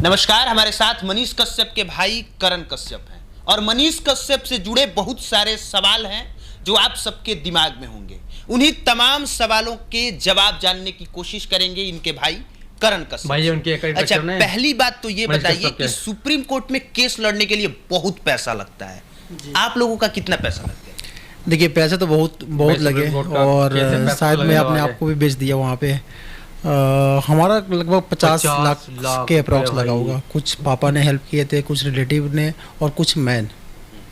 नमस्कार, हमारे साथ मनीष कश्यप के भाई करण कश्यप हैं और मनीष कश्यप से जुड़े बहुत सारे सवाल हैं जो आप सबके दिमाग में होंगे। उन्हीं तमाम सवालों के जवाब जानने की कोशिश करेंगे इनके भाई करण कश्यप। भाई उनके अच्छा, पहली बात तो ये बताइए कि सुप्रीम कोर्ट में केस लड़ने के लिए बहुत पैसा लगता है, आप लोगों का कितना पैसा लगता है? देखिए, पैसे तो बहुत लगे और शायद मैं अपने आप को भी बेच दिया वहाँ पे। हमारा लगभग 50 लाख के अप्रॉक्स लगा होगा। कुछ पापा ने हेल्प किए थे, कुछ रिलेटिव ने और कुछ मैन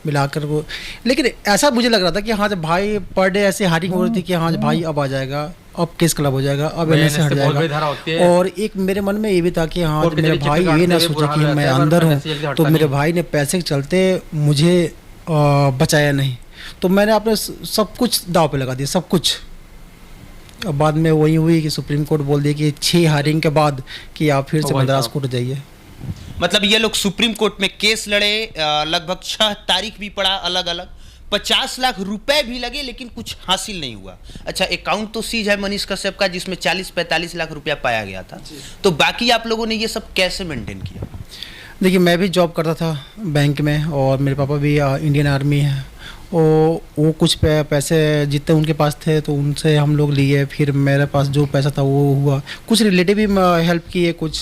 मिलाकर वो। लेकिन ऐसा मुझे लग रहा था कि हाँ, जब भाई पर डे ऐसे हायरिंग हो रही थी कि हाँ भाई अब आ जाएगा, अब केस क्लब हो जाएगा, अब एनएसए हट जाएगा। और एक मेरे मन में ये भी था कि हाँ, मेरे भाई ये ना सोचे कि मैं अंदर हूँ, तो मेरे भाई ने पैसे के चलते मुझे बचाया नहीं, तो मैंने अपने सब कुछ दाव पे लगा दिया, सब कुछ। अब बाद में वही हुई कि सुप्रीम कोर्ट बोल दिया कि 6 हायरिंग के बाद कि आप फिर से मद्रास कोर्ट जाइए। मतलब ये लोग सुप्रीम कोर्ट में केस लड़े, लगभग 6 तारीख भी पड़ा अलग अलग, 50 लाख रुपए भी लगे, लेकिन कुछ हासिल नहीं हुआ। अच्छा, अकाउंट तो सीज है मनीष कश्यप का जिसमें 40-45 लाख रुपया पाया गया था, तो बाकी आप लोगों ने ये सब कैसे मेंटेन किया? देखिए, मैं भी जॉब करता था बैंक में और मेरे पापा भी इंडियन आर्मी है। वो कुछ पैसे जितने उनके पास थे तो उनसे हम लोग लिए, फिर मेरे पास जो पैसा था वो हुआ। कुछ रिलेटिव भी हेल्प किए, कुछ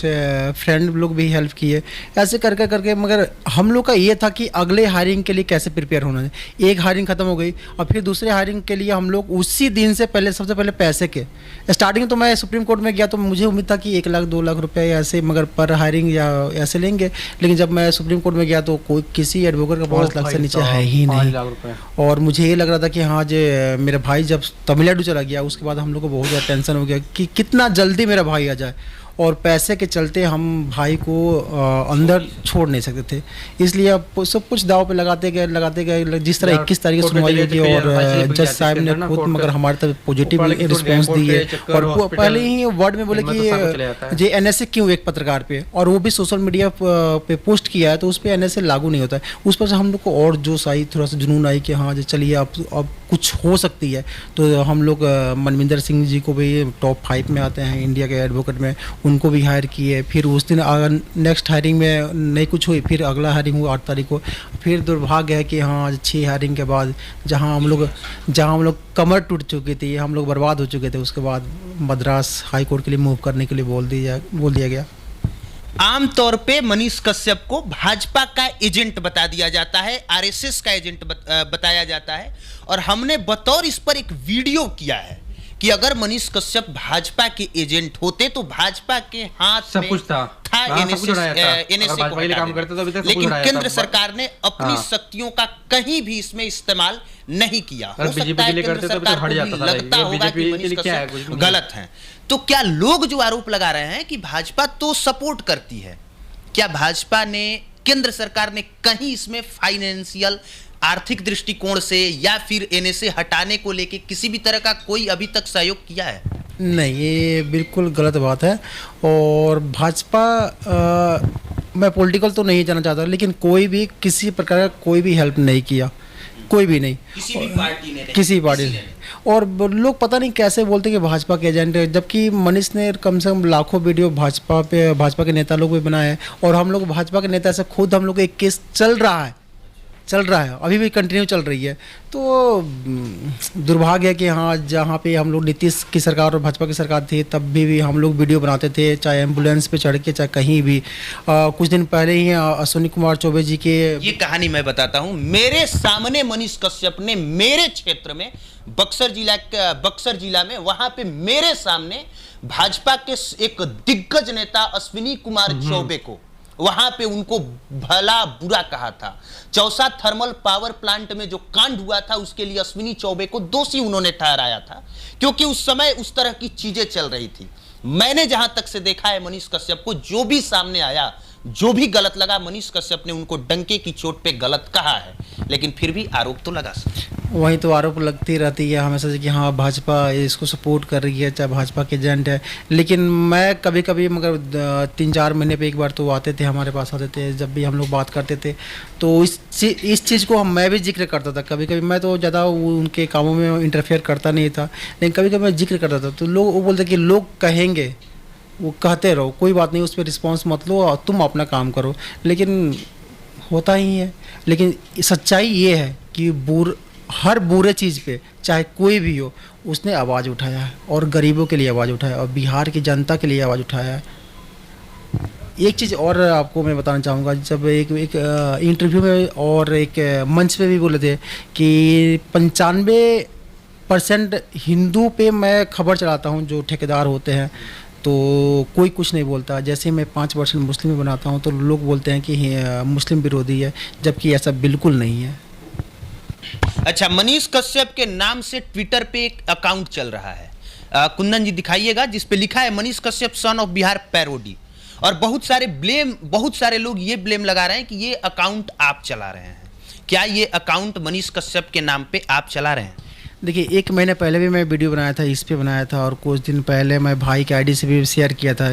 फ्रेंड लोग भी हेल्प किए, ऐसे करके मगर हम लोग का ये था कि अगले हायरिंग के लिए कैसे प्रिपेयर होना है। एक हायरिंग ख़त्म हो गई और फिर दूसरे हायरिंग के लिए हम लोग उसी दिन से पहले सबसे पहले पैसे के स्टार्टिंग तो मैं सुप्रीम कोर्ट में गया तो मुझे उम्मीद था कि 1 लाख 2 लाख रुपये ऐसे मगर पर हायरिंग या ऐसे लेंगे। लेकिन जब मैं सुप्रीम कोर्ट में गया तो कोई किसी एडवोकेट का 5 लाख से नीचे है ही नहीं। और मुझे ये लग रहा था कि हाँ, जो मेरा भाई जब तमिलनाडु चला गया उसके बाद हम लोग को बहुत ज़्यादा टेंशन हो गया कि कितना जल्दी मेरा भाई आ जाए, और पैसे के चलते हम भाई को अंदर छोड़ नहीं सकते थे। इसलिए अब सब कुछ दाव पे लगाते गए जिस तरह 21 तारीख को सुनवाई होगी और जज साहब ने खुद मगर हमारे तरफ पॉजिटिव रिस्पॉन्स दी है। और पहले ही वर्ड में बोले कि जे एनएसए क्यों एक पत्रकार पे, और वो भी सोशल मीडिया पे पोस्ट किया है तो उस पर एनएसए लागू नहीं होता है। उस पर से हम लोग को और जोश आई, थोड़ा सा जुनून आई कि हाँ चलिए अब कुछ हो सकती है। तो हम लोग मनविंदर सिंह जी को भी टॉप 5 में आते हैं इंडिया के एडवोकेट में, उनको भी हायर किए। फिर उस दिन नेक्स्ट हायरिंग में नहीं कुछ हुई, फिर अगला हायरिंग हुआ 8 तारीख को। फिर दुर्भाग्य है कि हाँ 6 हायरिंग के बाद जहाँ हम लोग कमर टूट चुकी थी, हम लोग बर्बाद हो चुके थे, उसके बाद मद्रास हाई कोर्ट के लिए मूव करने के लिए बोल दिया गया। आमतौर पे मनीष कश्यप को भाजपा का एजेंट बता दिया जाता है, आरएसएस का एजेंट बताया जाता है, और हमने बतौर इस पर एक वीडियो किया है कि अगर मनीष कश्यप भाजपा के एजेंट होते तो भाजपा के हाथ सब कुछ था एनएसए को हटा देते। लेकिन केंद्र सरकार ने अपनी शक्तियों का कहीं भी इसमें इस्तेमाल नहीं किया। हो सकता है केंद्र सरकार को भी लगता होगा कि मनीष कश्यप गलत हैं। तो क्या लोग जो आरोप लगा रहे हैं कि भाजपा तो सपोर्ट करती है, क्या भाजपा ने, केंद्र सरकार ने कहीं इसमें फाइनेंशियल आर्थिक दृष्टिकोण से या फिर एनएसए हटाने को लेके किसी भी तरह का कोई अभी तक सहयोग किया है? नहीं, ये बिल्कुल गलत बात है। और भाजपा मैं पॉलिटिकल तो नहीं जाना चाहता, लेकिन कोई भी किसी प्रकार का कोई भी हेल्प नहीं किया, कोई भी नहीं, किसी पार्टी ने। और लोग पता नहीं कैसे बोलते कि भाजपा के एजेंट है, जबकि मनीष ने कम से कम लाखों वीडियो भाजपा के नेता लोग भी बनाए हैं। और हम लोग भाजपा के नेता से खुद हम लोग एक केस चल रहा है, अभी भी कंटिन्यू चल रही है। तो दुर्भाग्य है कि हाँ, जहाँ पे हम लोग नीतीश की सरकार और भाजपा की सरकार थी तब भी हम लोग वीडियो बनाते थे, चाहे एम्बुलेंस पे चढ़ के, चाहे कहीं भी। कुछ दिन पहले ही अश्विनी कुमार चौबे जी के, ये कहानी मैं बताता हूँ। मेरे सामने मनीष कश्यप ने मेरे क्षेत्र में बक्सर जिला में, वहां पे मेरे सामने भाजपा के एक दिग्गज नेता अश्विनी कुमार चौबे को, वहां पे उनको भला बुरा कहा था। चौसा थर्मल पावर प्लांट में जो कांड हुआ था उसके लिए अश्विनी चौबे को दोषी उन्होंने ठहराया था, क्योंकि उस समय उस तरह की चीजें चल रही थी। मैंने जहां तक से देखा है मनीष कश्यप को, जो भी सामने आया, जो भी गलत लगा, मनीष कश्यप ने उनको डंके की चोट पे गलत कहा है, लेकिन फिर भी आरोप तो लगा सकते। वहीं तो आरोप लगती रहती है हमेशा से कि हाँ भाजपा इसको सपोर्ट कर रही है, चाहे भाजपा के एजेंट है। लेकिन मैं कभी कभी, मगर 3-4 महीने पे एक बार तो आते थे, हमारे पास आते थे, जब भी हम लोग बात करते थे तो इस चीज़ को मैं भी जिक्र करता था। कभी कभी मैं तो ज़्यादा उनके कामों में इंटरफेयर करता नहीं था, लेकिन कभी कभी मैं जिक्र करता था तो लोग वो बोलते कि लोग कहेंगे वो कहते रहो कोई बात नहीं, उस पर रिस्पॉन्स मत लो और तुम अपना काम करो, लेकिन होता ही है। लेकिन सच्चाई ये है कि हर बुरे चीज़ पे चाहे कोई भी हो उसने आवाज़ उठाया है, और गरीबों के लिए आवाज़ उठाया है, और बिहार की जनता के लिए आवाज़ उठाया है। एक चीज़ और आपको मैं बताना चाहूँगा, जब एक इंटरव्यू में और एक मंच पे भी बोले थे कि 95% हिंदू पे मैं खबर चलाता हूँ, जो ठेकेदार होते हैं, तो कोई कुछ नहीं बोलता। जैसे मैं 5% मुस्लिम में बनाता हूँ तो लोग बोलते हैं कि मुस्लिम विरोधी है, जबकि ऐसा बिल्कुल नहीं है। अच्छा, मनीष कश्यप के नाम से ट्विटर पे एक अकाउंट चल रहा है, कुंदन जी दिखाइएगा, जिस पे लिखा है Manish Kashyap son of Bihar parody, और बहुत सारे लोग ये ब्लेम लगा रहे हैं कि ये अकाउंट आप चला रहे हैं। क्या ये अकाउंट मनीष कश्यप के नाम पे आप चला रहे हैं? देखिए, 1 महीने पहले भी मैं वीडियो बनाया था, इस पे बनाया था, और कुछ दिन पहले मैं भाई के आईडी से भी शेयर किया था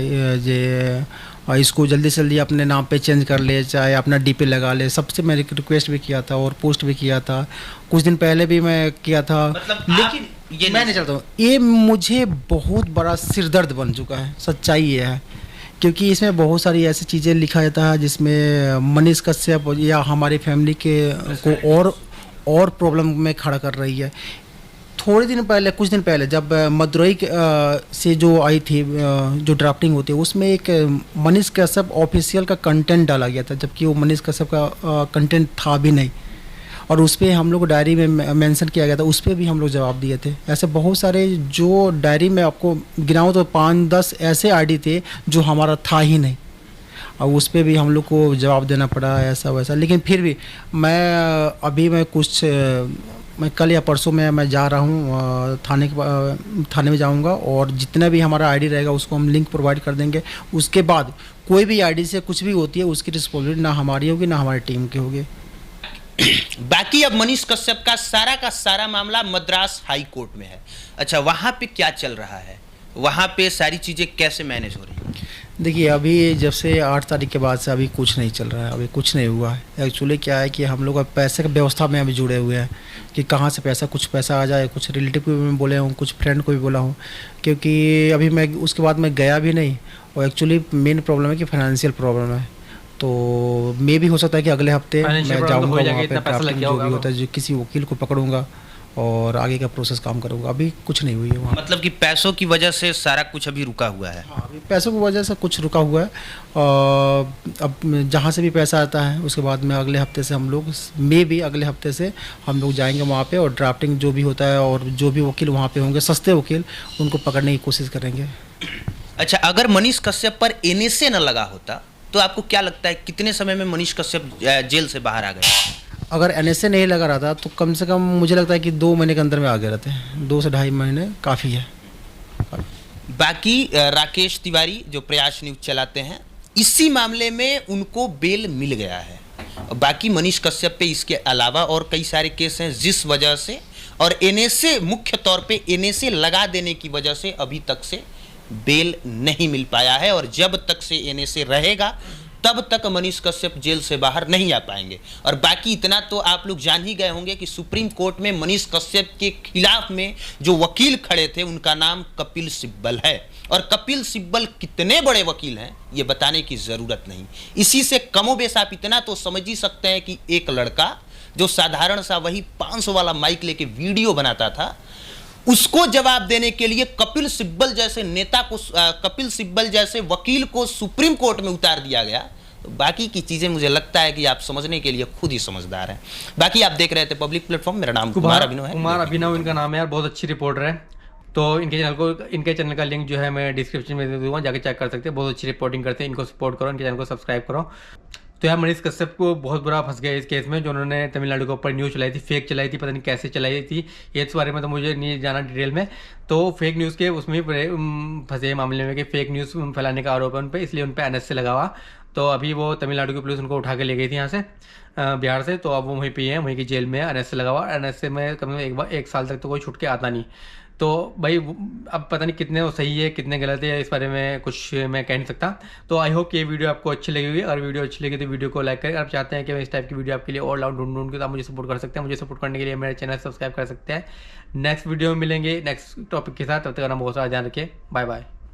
और इसको जल्दी से जल्दी अपने नाम पे चेंज कर ले, चाहे अपना डीपी लगा ले। सबसे मैं रिक्वेस्ट भी किया था और पोस्ट भी किया था, कुछ दिन पहले भी मैं किया था, मतलब लेकिन ये मैं नहीं चाहता हूँ। ये मुझे बहुत बड़ा सिरदर्द बन चुका है, सच्चाई ये है, क्योंकि इसमें बहुत सारी ऐसी चीज़ें लिखा जाता है जिसमें मनीष कश्यप या हमारी फैमिली के को और प्रॉब्लम में खड़ा कर रही है। कुछ दिन पहले जब मदुरई से जो आई थी, जो ड्राफ्टिंग होती है, उसमें एक मनीष कश्यप ऑफिशियल का कंटेंट डाला गया था, जबकि वो मनीष कश्यप का कंटेंट था भी नहीं, और उस पर हम लोग डायरी में मेंशन किया गया था, उस पर भी हम लोग जवाब दिए थे। ऐसे बहुत सारे जो डायरी में आपको गिनाऊँ तो 5-10 ऐसे आईडी थे जो हमारा था ही नहीं, और उस पर भी हम लोग को जवाब देना पड़ा, ऐसा वैसा। लेकिन फिर भी मैं कल या परसों में मैं जा रहा हूँ थाने में जाऊँगा, और जितना भी हमारा आईडी रहेगा उसको हम लिंक प्रोवाइड कर देंगे। उसके बाद कोई भी आईडी से कुछ भी होती है उसकी रिस्पॉन्सिबिलिटी ना हमारी होगी ना हमारी टीम की होगी। बाकी अब मनीष कश्यप का सारा मामला मद्रास हाई कोर्ट में है। अच्छा, वहाँ पे क्या चल रहा है, वहाँ पे सारी चीज़ें कैसे मैनेज हो रही है? देखिए, अभी जब से 8 तारीख के बाद से अभी कुछ नहीं चल रहा है, अभी कुछ नहीं हुआ है। एक्चुअली क्या है कि हम लोग अब पैसे की व्यवस्था में अभी जुड़े हुए हैं कि कहाँ से कुछ पैसा आ जाए। कुछ रिलेटिव को भी मैं बोले हूँ, कुछ फ्रेंड को भी बोला हूँ, क्योंकि अभी मैं उसके बाद मैं गया भी नहीं, और एक्चुअली मेन प्रॉब्लम है कि फाइनेंशियल प्रॉब्लम है। तो मे भी हो सकता है कि अगले हफ्ते मैं जाऊँगा वहाँ पे, ड्राफ्टिंग जो भी होता है, जो किसी वकील को पकड़ूंगा और आगे का प्रोसेस काम करूँगा। अभी कुछ नहीं हुई है वहाँ। मतलब कि पैसों की वजह से सारा कुछ अभी रुका हुआ है? हाँ, अभी पैसों की वजह से कुछ रुका हुआ है, और अब जहाँ से भी पैसा आता है उसके बाद में अगले हफ्ते से अगले हफ्ते से हम लोग जाएंगे वहाँ पे, और ड्राफ्टिंग जो भी होता है और जो भी वकील वहाँ पे होंगे, सस्ते वकील, उनको पकड़ने की कोशिश करेंगे। अच्छा, अगर मनीष कश्यप पर NSA न लगा होता तो आपको क्या लगता है कितने समय में मनीष कश्यप जेल से बाहर आ गए? अगर NSA नहीं लगा रहा था तो कम से कम मुझे लगता है कि 2 महीने के अंदर में आ गए रहते हैं। 2 से 2.5 महीने काफ़ी है। बाकी राकेश तिवारी जो प्रयास न्यूज चलाते हैं, इसी मामले में उनको बेल मिल गया है। बाकी मनीष कश्यप पे इसके अलावा और कई सारे केस हैं, जिस वजह से, और NSA मुख्य तौर पे NSA लगा देने की वजह से अभी तक से बेल नहीं मिल पाया है, और जब तक से NSA रहेगा तब तक मनीष कश्यप जेल से बाहर नहीं आ पाएंगे। और बाकी इतना तो आप लोग जान ही गए होंगे कि सुप्रीम कोर्ट में मनीष कश्यप के खिलाफ में जो वकील खड़े थे उनका नाम कपिल सिब्बल है, और कपिल सिब्बल कितने बड़े वकील हैं ये बताने की ज़रूरत नहीं। इसी से कमोबेश आप इतना तो समझ ही सकते हैं कि एक लड़का जो साधारण सा वही 500 वाला माइक लेके वीडियो बनाता था, उसको जवाब देने के लिए कपिल सिब्बल जैसे नेता को, कपिल सिब्बल जैसे वकील को सुप्रीम कोर्ट में उतार दिया गया। तो बाकी की चीजें मुझे लगता है कि आप समझने के लिए खुद ही समझदार हैं। बाकी आप देख रहे थे पब्लिक प्लेटफॉर्म, मेरा नाम कुमार अभिनव है। कुमार अभिनव इनका नाम है यार, बहुत अच्छी रिपोर्टर है। तो इनके चैनल का लिंक जो है मैं डिस्क्रिप्शन में दे दूंगा, जाके चेक कर सकते हैं। बहुत अच्छी रिपोर्टिंग करते हैं, इनको सपोर्ट करो, इनके चैनल को सब्सक्राइब करो। तो यार मनीष कश्यप को बहुत बुरा फंस गया इस केस में, जो उन्होंने तमिलनाडु के ऊपर न्यूज़ चलाई थी, फेक चलाई थी, पता नहीं कैसे चलाई थी, ये इस बारे में तो मुझे नहीं जाना डिटेल में। तो फेक न्यूज़ के उसमें फंसे मामले में कि फेक न्यूज़ फैलाने का आरोप है उन पर, इसलिए उन पर NSA लगा हुआ। तो अभी वो तमिलनाडु की पुलिस उनको उठा के ले गई थी यहाँ से, बिहार से। तो अब वो वहीं पे हैं, वहीं की जेल में है, NSA लगा हुआ। NSA में कम से कम 1 साल तक तो कोई छुट के आता नहीं। तो भाई अब पता नहीं कितने वो सही है कितने गलत है, इस बारे में कुछ मैं कह नहीं सकता। तो आई होप कि ये वीडियो आपको अच्छी लगी होगी। अगर वीडियो अच्छी लगी तो वीडियो को लाइक करें। आप चाहते हैं कि मैं इस टाइप की वीडियो आपके लिए और लाउड ढूंढ के, तो आप मुझे सपोर्ट कर सकते हैं। मुझे सपोर्ट करने के लिए मेरे चैनल सब्सक्राइब कर सकते हैं। नेक्स्ट वीडियो में मिलेंगे नेक्स्ट टॉपिक के साथ, तब तक अपना बहुत सारा ध्यान रखिए। Bye bye.